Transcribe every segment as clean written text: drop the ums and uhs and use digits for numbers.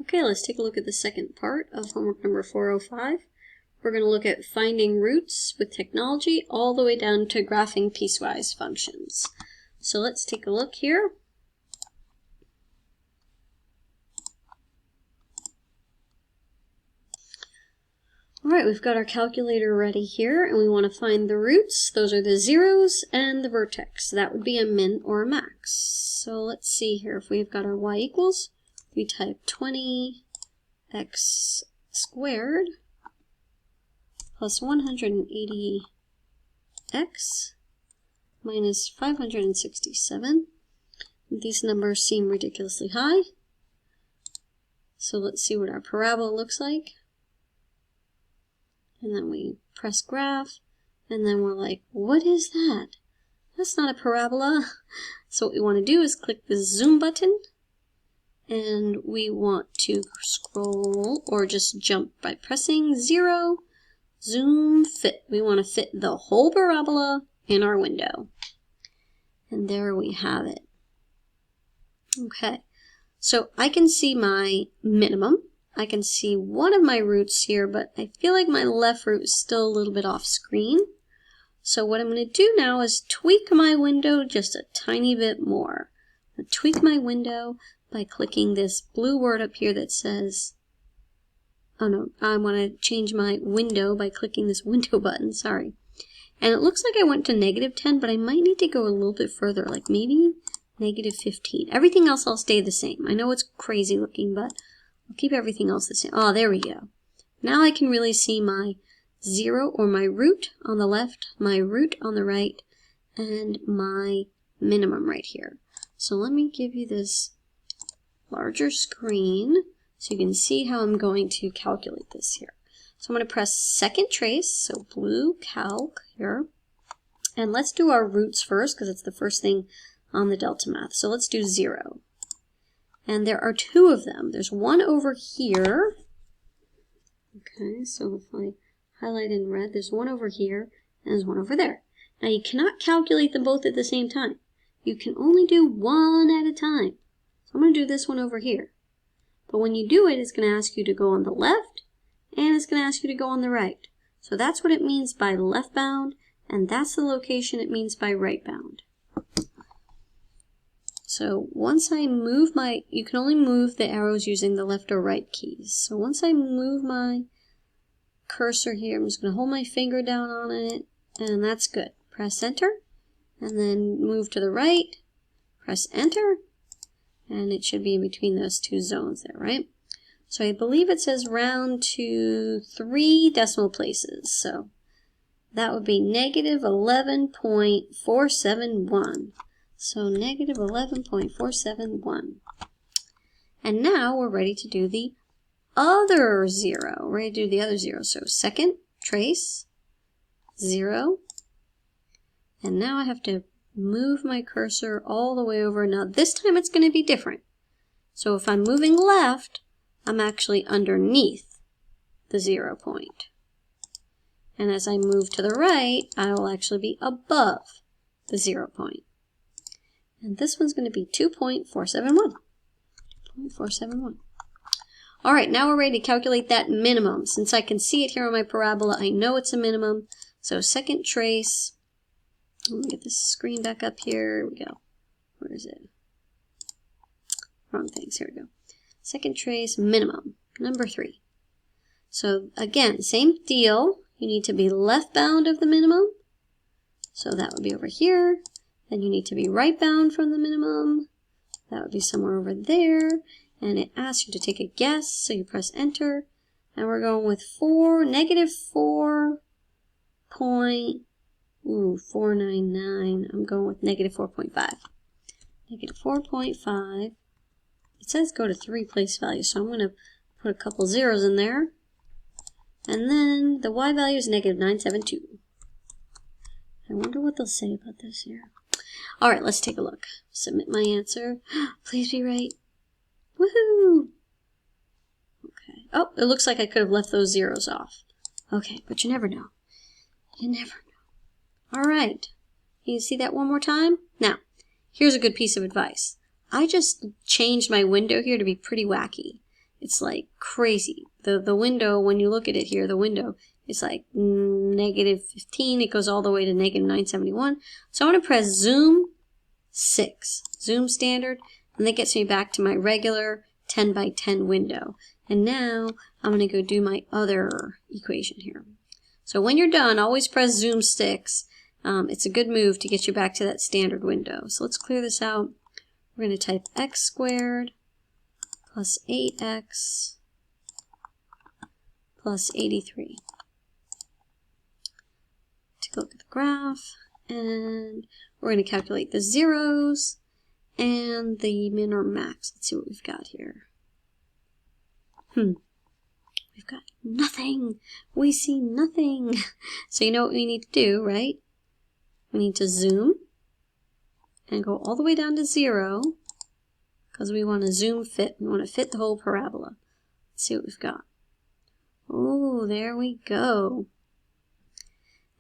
Okay, let's take a look at the second part of homework number 405. We're going to look at finding roots with technology all the way down to graphing piecewise functions. So let's take a look here. Alright, we've got our calculator ready here, and we want to find the roots. Those are the zeros and the vertex. That would be a min or a max. So let's see here. If we've got our y equals, we type 20x squared plus 180x minus 567. These numbers seem ridiculously high. So let's see what our parabola looks like. And then we press graph, and then we're like, what is that? That's not a parabola. So what we want to do is click the zoom button, and we want to scroll or just jump by pressing 0, zoom fit. We want to fit the whole parabola in our window. And there we have it. Okay, so I can see my minimum. I can see one of my roots here, but I feel like my left root is still a little bit off screen. So what I'm going to do now is tweak my window just a tiny bit more. I'm going to tweak my window by clicking this blue word up here that says, oh no, I want to change my window by clicking this window button, sorry. And it looks like I went to -10, but I might need to go a little bit further, like maybe -15. Everything else will stay the same. I know it's crazy looking, but I'll keep everything else the same. Oh, there we go. Now I can really see my 0 or my root on the left, my root on the right, and my minimum right here. So let me give you this larger screen so you can see how I'm going to calculate this here. So I'm going to press second trace, so blue calc here. And let's do our roots first because it's the first thing on the delta math. So let's do 0. And there are two of them. There's one over here. Okay, so if I highlight in red, there's one over here, and there's one over there. Now you cannot calculate them both at the same time. You can only do one at a time. So I'm going to do this one over here. But when you do it, it's going to ask you to go on the left, and it's going to ask you to go on the right. So that's what it means by left bound, and that's the location it means by right bound. So once I move you can only move the arrows using the left or right keys. So once I move my cursor here, I'm just going to hold my finger down on it, and that's good. Press enter, and then move to the right, press enter, and it should be in between those two zones there, right? So I believe it says round to 3 decimal places. So that would be -11.471. So -11.471. And now we're ready to do the other 0. We're ready to do the other 0. So second trace, 0. And now I have to move my cursor all the way over. Now this time it's going to be different. So if I'm moving left, I'm actually underneath the 0 point. And as I move to the right, I will actually be above the 0 point. And this one's going to be 2.471. 2.471. All right, now we're ready to calculate that minimum. Since I can see it here on my parabola, I know it's a minimum. So second trace. Let me get this screen back up here. Here we go. Where is it? Wrong things. Here we go. Second trace, minimum, number 3. So again, same deal. You need to be left bound of the minimum. So that would be over here. Then you need to be right bound from the minimum. That would be somewhere over there. And it asks you to take a guess, so you press enter. And we're going with -4.499. I'm going with -4.5. -4.5. It says go to 3 place values, so I'm going to put a couple zeros in there. And then the y value is -972. I wonder what they'll say about this here. All right, let's take a look. Submit my answer. Please be right. Woohoo! Okay. Oh, it looks like I could have left those zeros off. Okay, but you never know. You never know. All right. Can you see that one more time? Now, here's a good piece of advice. I just changed my window here to be pretty wacky. it's like crazy. The window, when you look at it here, the window is like -15. It goes all the way to -971. So I'm going to press zoom 6, zoom standard, and that gets me back to my regular 10 by 10 window. And now I'm going to go do my other equation here. So when you're done, always press zoom 6. It's a good move to get you back to that standard window. So let's clear this out. We're going to type x squared plus 8x plus 83. Take a look at the graph, and we're going to calculate the zeros and the min or max. Let's see what we've got here. We've got nothing. We see nothing. So you know what we need to do, right? We need to zoom and go all the way down to 0 because we want to zoom fit. We want to fit the whole parabola. Let's see what we've got. Oh, there we go.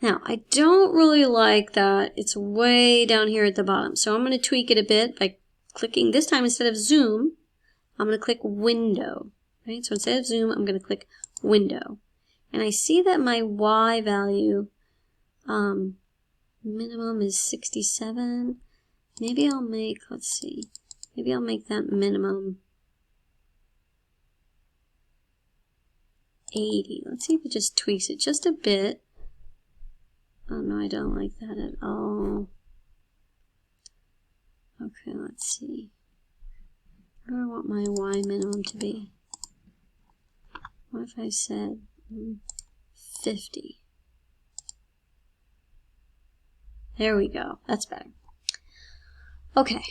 Now, I don't really like that it's way down here at the bottom. So I'm going to tweak it a bit by clicking, this time instead of zoom, I'm going to click window. Right? So instead of zoom, I'm going to click window. And I see that my y value minimum is 67. Maybe I'll make, let's see, maybe I'll make that minimum 80. Let's see if it just tweaks it just a bit. Oh no, I don't like that at all. Okay, let's see. Where do I want my y minimum to be? What if I said 50? There we go. That's better. Okay.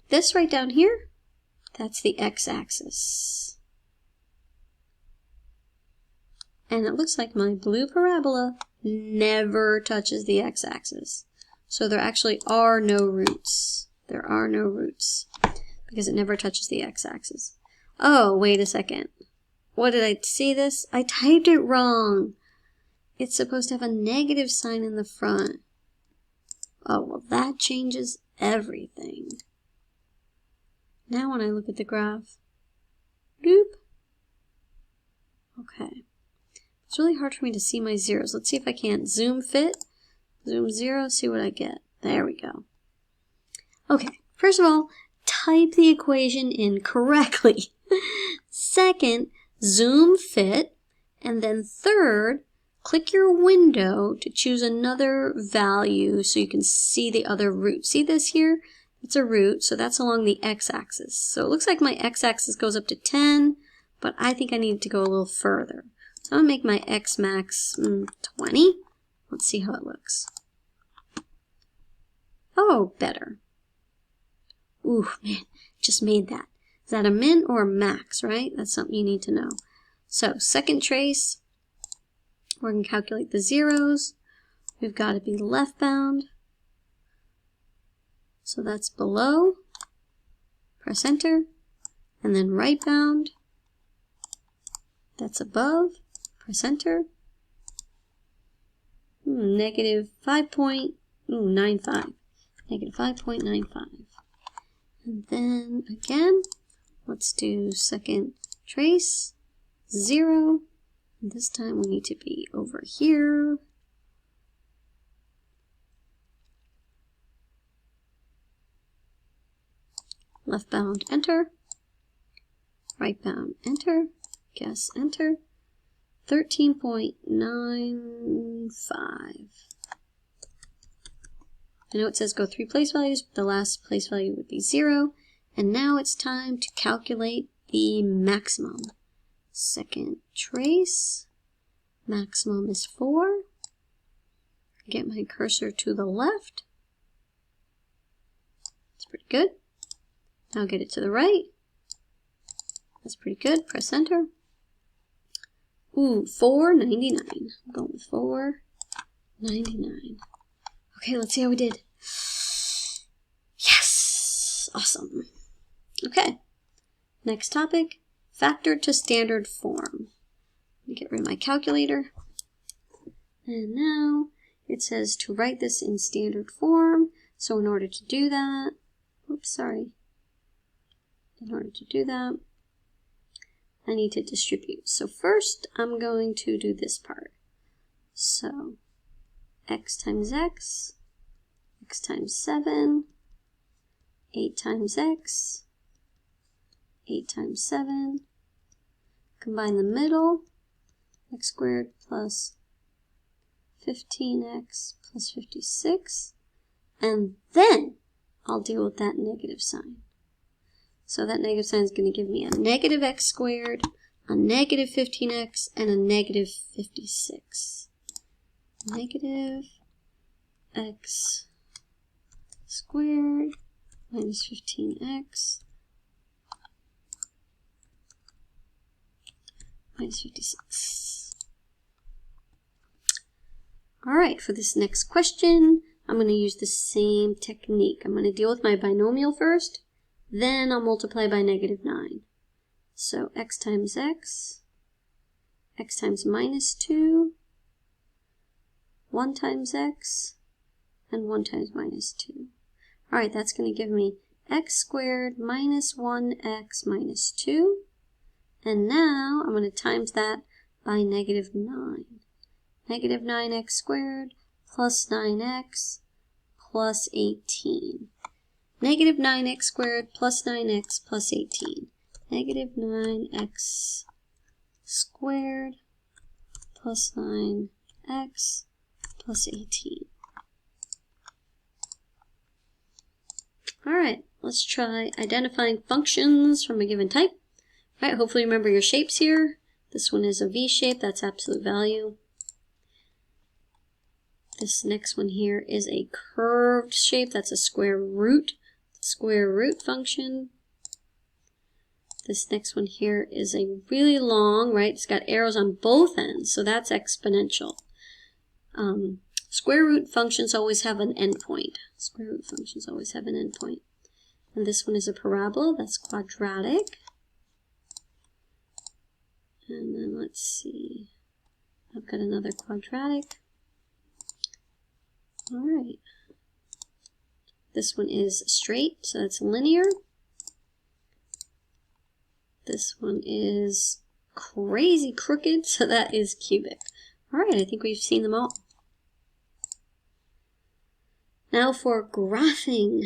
This right down here, that's the x-axis. And it looks like my blue parabola never touches the x-axis. So there actually are no roots. There are no roots because it never touches the x-axis. Oh, wait a second. What did I see this? I typed it wrong. It's supposed to have a negative sign in the front. Oh, well, that changes everything. Now when I look at the graph, doop. Okay. It's really hard for me to see my zeros. Let's see if I can't zoom fit, zoom 0, see what I get. There we go. Okay, first of all, type the equation in correctly. Second, zoom fit, and then third, click your window to choose another value so you can see the other root. See this here? It's a root, so that's along the x-axis. So it looks like my x-axis goes up to 10, but I think I need to go a little further. So I'm going to make my x max 20. Let's see how it looks. Oh, better. Ooh, man, just made that. Is that a min or a max, right? That's something you need to know. So, second trace, we're going to calculate the zeros. We've got to be left bound. So that's below. Press enter. And then right bound. That's above. Press enter. Negative 5.95. Negative 5.95. And then again, let's do second trace. 0. And this time we need to be over here. Left bound, enter. Right bound, enter. Guess, enter. 13.95. I know it says go 3 place values, but the last place value would be 0. And now it's time to calculate the maximum. Second trace, maximum is 4. Get my cursor to the left. That's pretty good. Now get it to the right. That's pretty good. Press enter. Ooh, 4.99. I'm going with 4.99. Okay, let's see how we did. Yes! Awesome. Okay. Next topic. Factor to standard form. Let me get rid of my calculator. And now it says to write this in standard form. So in order to do that, oops, sorry. In order to do that, I need to distribute. So first, I'm going to do this part. So x times x, x times 7, 8 times x, 8 times 7, combine the middle, x squared plus 15x plus 56, and then I'll deal with that negative sign. So that negative sign is going to give me a negative x squared, a negative 15x, and a negative 56. Negative x squared minus 15x minus 56. Alright, for this next question, I'm going to use the same technique. I'm going to deal with my binomial first, then I'll multiply by negative 9. So x times x, x times minus 2, 1 times x, and 1 times minus 2. Alright, that's going to give me x squared minus 1x minus 2. And now I'm going to times that by negative 9. Negative 9x squared plus 9x plus 18. Negative 9x squared plus 9x plus 18. Negative 9x squared plus 9x plus 18. Alright, let's try identifying functions from a given type. Alright, hopefully you remember your shapes here. This one is a V shape, that's absolute value. This next one here is a curved shape, that's a square root function. This next one here is a really long, right? It's got arrows on both ends, so that's exponential. Square root functions always have an endpoint. Square root functions always have an endpoint. And this one is a parabola, that's quadratic. And then let's see, I've got another quadratic. Alright. This one is straight, so that's linear. This one is crazy crooked, so that is cubic. Alright, I think we've seen them all. Now for graphing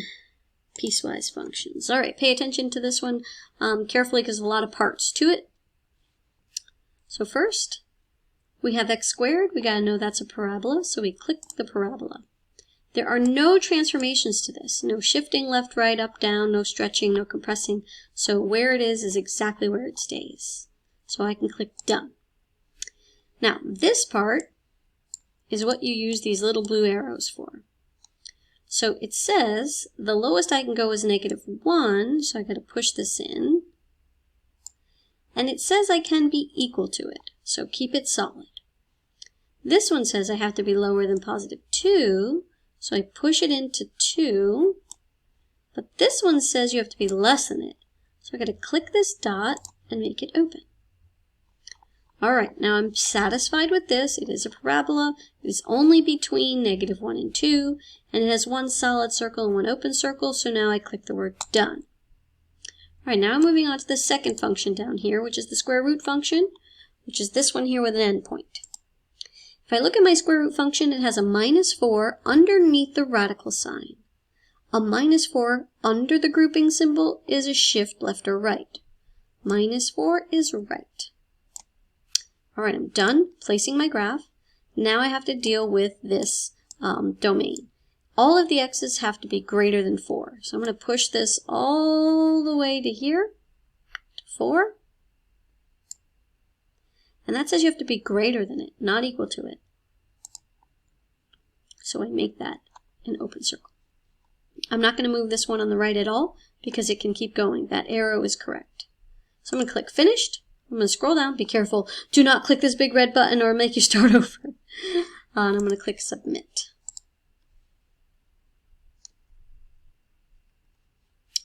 piecewise functions. Alright, pay attention to this one carefully because there's a lot of parts to it. So first, we have x squared. We got to know that's a parabola, so we click the parabola. There are no transformations to this. No shifting left, right, up, down, no stretching, no compressing. So where it is exactly where it stays. So I can click done. Now, this part is what you use these little blue arrows for. So it says the lowest I can go is -1, so I got to push this in. And it says I can be equal to it, so keep it solid. This one says I have to be lower than +2, so I push it into 2. But this one says you have to be less than it, so I got to click this dot and make it open. Alright, now I'm satisfied with this. It is a parabola. It is only between -1 and 2, and it has one solid circle and one open circle, so now I click the word done. Alright, now I'm moving on to the second function down here, which is the square root function, which is this one here with an endpoint. If I look at my square root function, it has a -4 underneath the radical sign. A -4 under the grouping symbol is a shift left or right. -4 is right. Alright, I'm done placing my graph. Now I have to deal with this domain. All of the x's have to be greater than 4. So I'm going to push this all the way to here, to 4. And that says you have to be greater than it, not equal to it. So I make that an open circle. I'm not going to move this one on the right at all because it can keep going. That arrow is correct. So I'm going to click finished. I'm going to scroll down. Be careful. Do not click this big red button or it'll make you start over. And I'm going to click submit.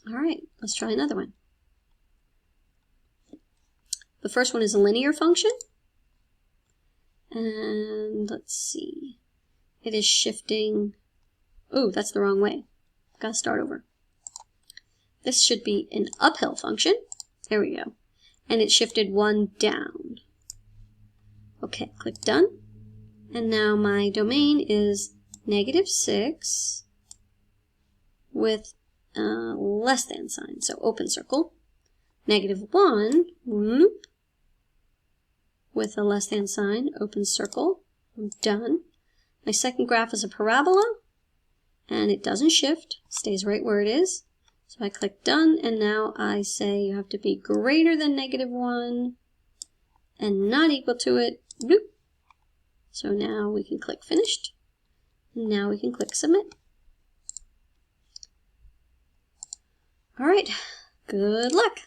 Alright, let's try another one. The first one is a linear function. And let's see. It is shifting. Ooh, that's the wrong way. Gotta start over. This should be an uphill function. There we go. and it shifted 1 down. Okay, click done. And now my domain is -6 with less than sign, so open circle. -1, whoop, with a less than sign, open circle. I'm done. My second graph is a parabola, and it doesn't shift, stays right where it is. So I click done, and now I say you have to be greater than -1 and not equal to it. Bloop. So now we can click finished. Now we can click submit. All right, good luck.